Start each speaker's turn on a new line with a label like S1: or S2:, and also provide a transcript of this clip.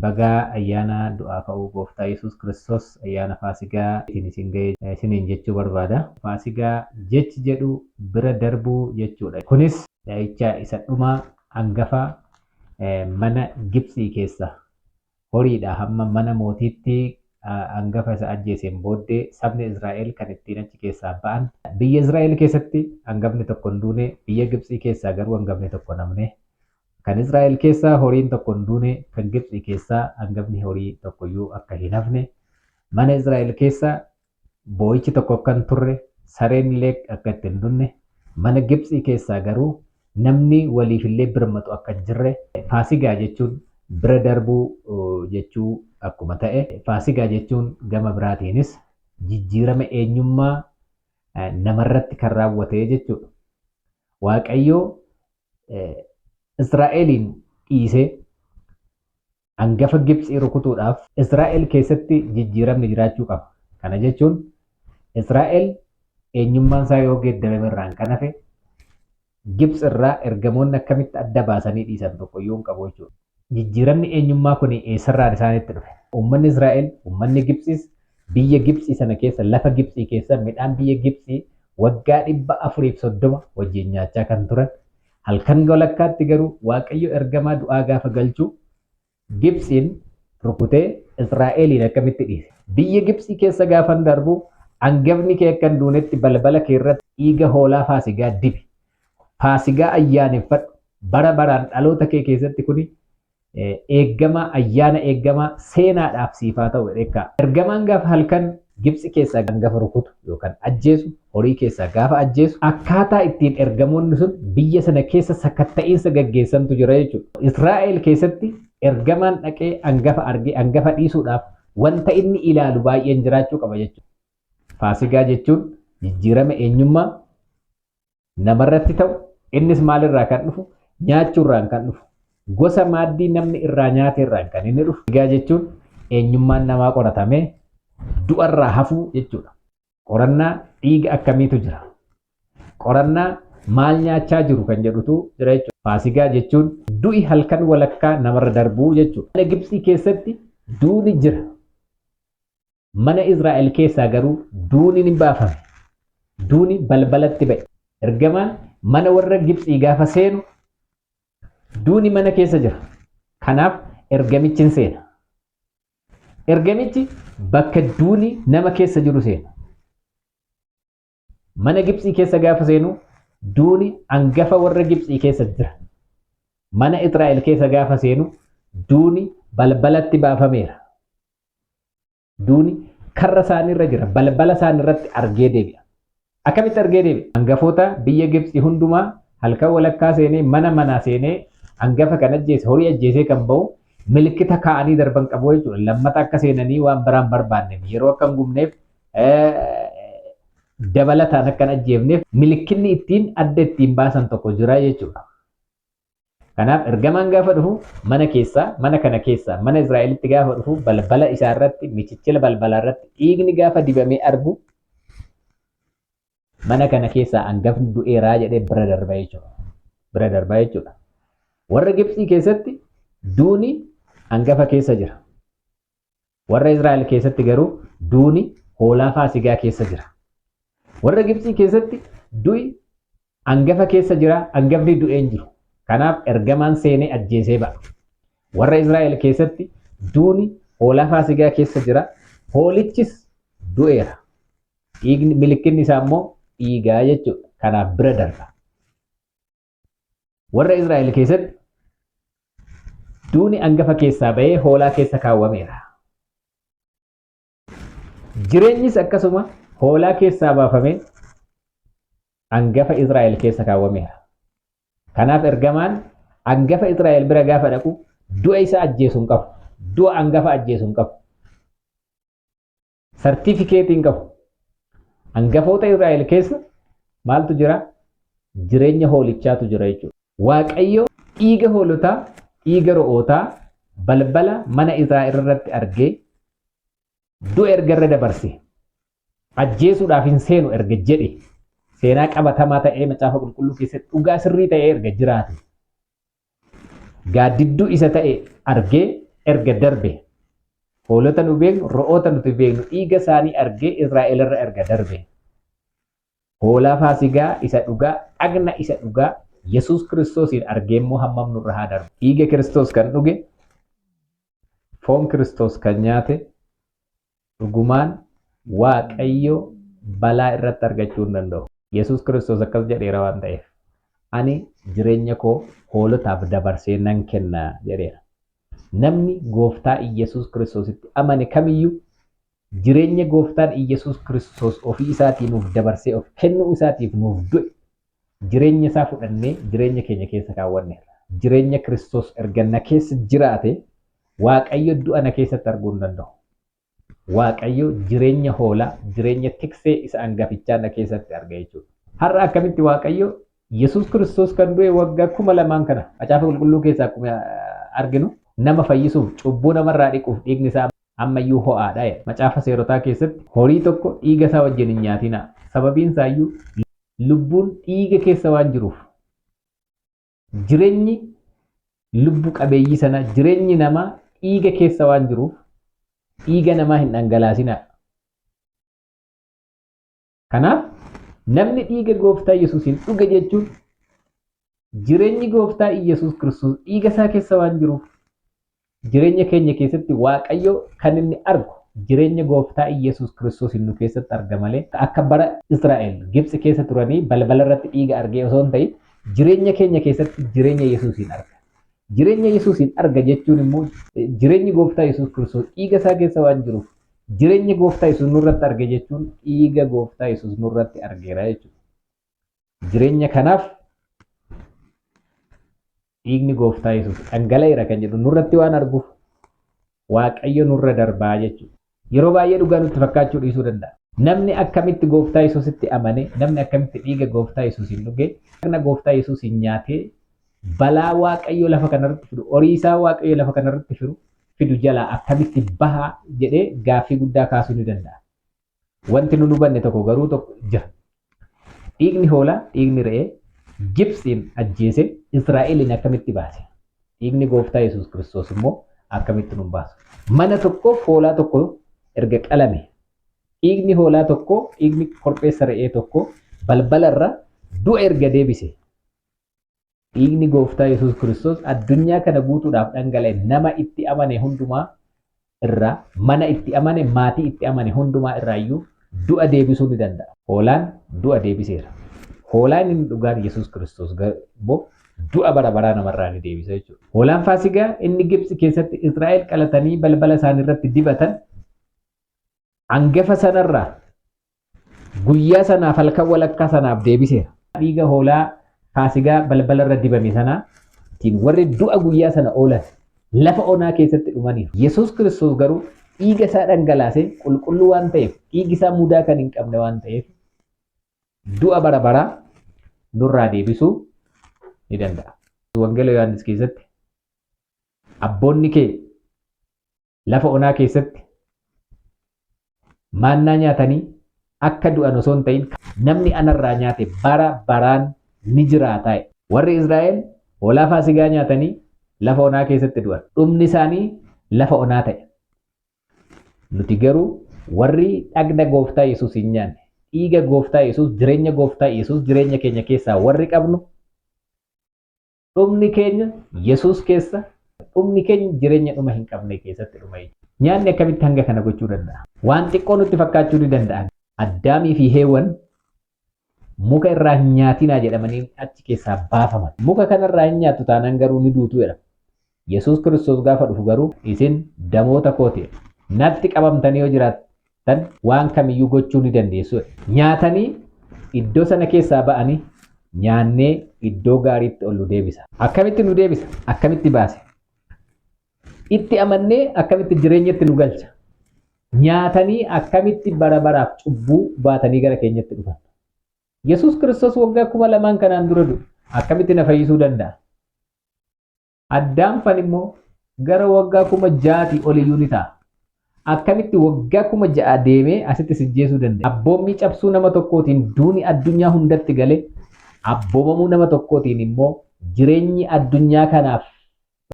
S1: bagaa ayyaana du'aa ka'uu gooftaa Yesuus Kiristoos ayyaana Faasigaa isin ga'e isiniin jechuu barbaada. Faasigaa jechi jedhu bira darbuu jechuudha. Kunis dha'icha isa dhumaa hangafa mana Gibxii keessa horiidha hamma mana mootiitti hangafa isa ajjeeseen booddee sabni Israa'el kan ittiin achi keessaa ba'an. Biyya Israa'el keessatti hangafni tokko hin duune, biyya Gibxii keessaa garuu hangafni tokko namne. Kan Israa'el keessaa horiin tokko hin duune, kan Gibxii keessaa hangafni horii tokkoyyuu akka hin hafne. Mana Israa'el keessaa boo'ichi tokko akka hin turre, sareen illee akka itti hin dunne. Mana Gibxii keessaa garuu namni waliif illee birmatu akka hin jirre. Faasigaa jechuun bira darbuu jechuu akkuma ta'e, Faasigaa jechuun gama biraatiinis jijjiirama eenyummaa namarratti kan raawwate jechuudha. Waaqayyoo Israa'eliin dhiisee hangafa Gibxii rukutuudhaaf Israa'el keessatti jijjiiramni jiraachuu qaba. Kana jechuun Israa'el eenyummaan isaa yoo geeddarame irraan kan hafe Gibxi irraa ergamoonni akkamitti adda baasanii dhiisan tokkoyyuu hin qabu jechuudha. Jijjiiramni eenyummaa kun eessarraan isaanitti dhufe? Uummanni Israa'el, uummanni Gibxiis biyya Gibxii sana keessa, lafa Gibxii keessa midhaan biyya Gibxii waggaa 430 wajjin nyaachaa kan turan. Halkan walakkaatti garuu Waaqayyo ergamaa du'aa gaafa galchuu Gibxiin rukutee Israa'eliin akkamitti dhiise? Biyya Gibxii keessa gaafa darbu hangafni kee akka hin duunetti balbala kee irratti dhiiga hoolaa Faasigaa dibi. Faasigaa ayyaaneffadhu. Bara baraan dhaloota kee keessatti kuni eeggamaa ayyaana eeggamaa seenaadhaaf siifaa ta'u jedheekkaa. Ergamaan gaafa halkan Gibxi keessaa hangafa rukutu yookaan ajjeesu, horii keessaa gaafa ajjeesu akkaataa ittiin ergamoonni sun biyya sana keessa sakatta'iinsa gaggeessantu jira jechuudha. Israa'el keessatti ergamaan dhaqee hangafa argee hangafa dhiisuudhaaf wanta inni ilaalu baay'een jiraachuu qaba jechuudha. Faasigaa jechuun jijjiirama eenyummaa namarratti ta'u innis maalirraa kan dhufu? Nyaachuurraan kan dhufu. Gosa maaddii namni irraa nyaateerraan kan inni dhufu. Faasigaa jechuun eenyummaan namaa qoratamee du'arraa hafuu jechuudha. Qorannaa dhiiga akkamiitu jira? Qorannaa maal nyaachaa jiru kan jedhutu jira jechuudha. Faasigaa jechuun du'i halkan walakkaa namarra darbuu jechuudha. Mana Gibxii keessatti duuni jira. Mana Israa'el keessaa garuu duuni ni baafame. Duuni balbalatti ba'e. Ergamaan mana warra Gibxii gaafa seenu duuni mana keessa jira. Kanaaf ergamichi hin seena. Ergamichi bakka duuni nama keessa jiru seena. Mana Gibxii keessa gaafa seenu duuni hangafa warra Gibxii keessa jira. Mana Israa'el keessa gaafa seenu duuni balbalatti baafameera. Duuni karra isaaniirra jira. Balbala isaaniirratti argee deebi'a. Akkamitti argee deebi'a? Hangafoota biyya Gibxii hundumaa halkan walakkaa seenee mana manaa seenee hangafa kan ajjeese, horii ajjeesee kan ba'u milikkita kaa'anii darban qabu jechuudha. Lammata akka seenanii waan biraan barbaanneef yeroo akka hin gubneef dabalataan akka hin ajjeefneef milikkinni ittiin adda ittiin baasan tokko jira jechuudha. Kanaaf ergamaan gaafa dhufu mana keessaa, mana kana keessaa, mana Israa'elitti gaafa dhufu balbala isaa irratti, michichila balbalaa irratti dhiigni gaafa dibamee argu mana kana keessaa hangafni du'eeraa jedhee bira darbaa jechuudha. Bira darbaa jechuudha. Warra Gibxii keessatti duuni hangafa keessa jira. Warra Israa'el keessatti garuu duuni hoolaa Faasigaa keessa jira. Warra Gibxii keessatti du'i hangafa keessa jira, hangafni du'ee hin jiru. Kanaaf ergamaan seenee ajjeesee ba'a. Warra Israa'el keessatti duuni hoolaa Faasigaa keessa jira, hoolichis du'eera. Dhiigni milikkinni isaa immoo dhiigaa jechuudha. Kanaaf bira darba. Warra Israa'el keessatti duuni hangafa keessaa ba'ee hoolaa keessa kaawwameera. Jireenyis akkasuma hoolaa keessaa baafamee hangafa Israa'el keessa kaawwameera. Kanaaf ergamaan hangafa Israa'el bira gaafa dhaqu du'a isa ajjeesuu hin qabu. Du'a hangafa ajjeesuu hin qabu. Sartifikeetii hin qabu. Hangafoota Israa'el keessa maaltu jira? Jireenya hoolichaatu jira jechuudha. Waaqayyo dhiiga hoolotaa, dhiiga re'ootaa balbala mana Israa'el irratti argee du'a erga dabarse ajjeesuudhaaf hin seenu erga jedhe seenaa qabatamaa ta'ee macaafa qulqulluu keessatti dhugaa sirrii ta'ee erga jiraate gaaddidduu isa ta'e argee erga darbe hoolota nu beeknu ro'oota nuti beeknu dhiiga isaanii argee Israa'el irra erga darbe hoolaa faasigaa isa dhugaa dhagna isa dhugaa Yesuus Kiristoosiin argee immoo hammam nurra haa darbu dhiiga Kiristoos kan dhuge foon Kiristoos kan nyaate dhugumaan Waaqayyo balaa irratti argachuu hin danda'u. Yesuus Kiristoos akkas jedheera waan ta'eef ani jireenya koo hoolotaaf dabarsee nan kenna jedheera. Namni gooftaa Yesuus Kiristoositti amane kamiyyuu jireenya gooftaan Yesuus Kiristoos ofii isaatii nuuf dabarsee of kennuu isaatiif nuuf du'e jireenya isaa fudhannee jireenya keenya keessa kaawwanneerra. Jireenya Kiristoos erga na keessa jiraate Waaqayyo du'a na keessatti arguu hin danda'u. Waaqayyo jireenya hoolaa, jireenya tiksee isa hangafichaa na keessatti arga jechuudha. Har'a akkamitti Waaqayyo Yesuus Kiristoos kan du'e waggaa 2000 kana macaafa qulqulluu keessaa akkuma arginu nama fayyisuuf cubbuu namarraa dhiquuf dhiigni isaa ammayyuu ho'aadha. Macaafa seerotaa keessatti horii tokko dhiiga isaa wajjin hin nyaatina. Sababiin isaayyuu lubbuun dhiiga keessa waan jiruuf jireenyi lubbu qabeeyyii sana jireenyi namaa dhiiga keessa waan jiruuf dhiiga namaa hin dhangalaasinaa. Kanaaf namni dhiiga gooftaa Yesuusiin dhuge jechuun jireenyi gooftaa Yesuus Kiristoos dhiiga isaa keessa waan jiruuf jireenya keenya keessatti Waaqayyo kan inni argu jireenya gooftaa Yesuus Kiristoos nu keessatti arga malee akka bara Israa'el Gibxi keessa turanii balbala irratti dhiiga argee osoo hin ta'in jireenya keenya keessatti jireenya Yesuusiin arga. Jireenya Yesuusiin arga jechuun immoo jireenyi gooftaa Yesuus Kiristoos dhiiga isaa keessa waan jiruuf jireenya gooftaa Yesuus nurratti arge jechuun dhiiga gooftaa Yesuus nurratti argeera jechuudha. Jireenya kanaaf dhiigni gooftaa Yesuus dhangala'eera kan jedhu nurratti waan arguuf Waaqayyo nurra darbaa jechuudha. Yeroo baay'ee dhugaa nutti fakkaachuu dhiisuu danda'a. Namni akkamitti gooftaa Yesuusitti amane, namni akkamitti dhiiga gooftaa Yesuusiin dhuge, dhagna gooftaa Yesuusiin nyaatee balaa Waaqayyo lafa kanarratti fidu, horii isaa Waaqayyo lafa kanarratti fidu jalaa akkamitti bahaa jedhee gaaffii guddaa kaasuu ni danda'a. Wanti nu hubanne tokko garuu tokko jira. Dhiigni hoolaa, dhiigni re'ee Gibxiin ajjeese Israa'eliin akkamitti baase? Dhiigni gooftaa Yesuus Kiristoos immoo akkamitti nu baasu? Mana tokko hoolaa tokko erga qalame dhiigni hoolaa tokko dhiigni korbeessa re'ee tokko balbala irra du'a erga deebise dhiigni gooftaa Yesuus Kiristoos addunyaa kana guutuudhaaf dhangala'e nama itti amane hundumaa irraa mana itti amane maatii itti amane hundumaa irraayyuu du'a deebisuu ni danda'a. Hoolaan du'a deebiseera. Hoolaan inni dhugaan Yesuus Kiristoos immoo du'a bara baraa namarraa ni deebisa jechuudha. Hoolaan Faasigaa inni Gibxi keessatti Israa'el qalatanii balbala isaanii irratti dibatan hangafa sanarraa guyyaa sanaaf halkan walakkaa sanaaf deebiseera. Dhiiga hoolaa Faasigaa balbala irra dibame sanaatiin warri du'a guyyaa sana oolan lafa onaa keessatti dhumaniiru. Yesuus Kiristoos garuu dhiiga isaa dhangalaasee qulqulluu waan ta'eef dhiigi isaa mudaa kan hin qabne waan ta'eef du'a bara baraa nurraa deebisuu ni danda'a. Wangeela Yohaannis keessatti abboonni kee lafa onaa keessatti maannaa nyaatanii akka du'an osoo hin ta'in namni anarraa nyaate bara baraan ni jiraata. Warri Israa'el hoolaa Faasigaa nyaatanii lafa onaa keessatti du'an. Dhumni isaanii lafa onaa ta'e. Nuti garuu warri dhagna gooftaa Yesuus hin nyaanne dhiiga gooftaa Yesuus jireenya gooftaa Yesuus jireenya keenya keessaa warri qabnu dhumni keenya Yesuus keessa dhumni keenya jireenya dhuma hin qabne keessatti dhuma jechuudha. Nyaanni akkamitti hanga kana gochuu danda'a? Waan xiqqoo nutti fakkaachuu ni danda'a. Addaamii fi Heewwan muka irraa hin nyaatinaa jedhamanii achi keessaa baafaman. Muka kanarraa hin nyaattu taanaan garuu ni duutu jedhama. Yesuus Kiristoos gaafa dhufu garuu isin damoota kooti natti qabamtanii yoo jiraattan waan kamiyyuu gochuu ni dandeessu. Nyaatanii iddoo sana keessaa ba'anii nyaannee iddoo gaariitti ol nu deebisa. Akkamitti nu deebisa? Akkamitti baase? Itti amannee akkamitti jireenyatti nu galcha? Nyaatanii akkamitti bara baraaf cubbuu baatanii gara keenyatti dhufan? Yesuus Kiristoos waggaa 2000 kanaan dura du'e akkamitti na fayyisuu danda'a? Addaam fan immoo gara waggaa 6000 oliyyuu ni ta'a. Akkamitti waggaa 6000 deemee asitti sijjeesuu danda'a? Abboommii cabsuu nama tokkootiin duuni addunyaa hundatti galee abboomamuu nama tokkootiin immoo jireenyi addunyaa kanaaf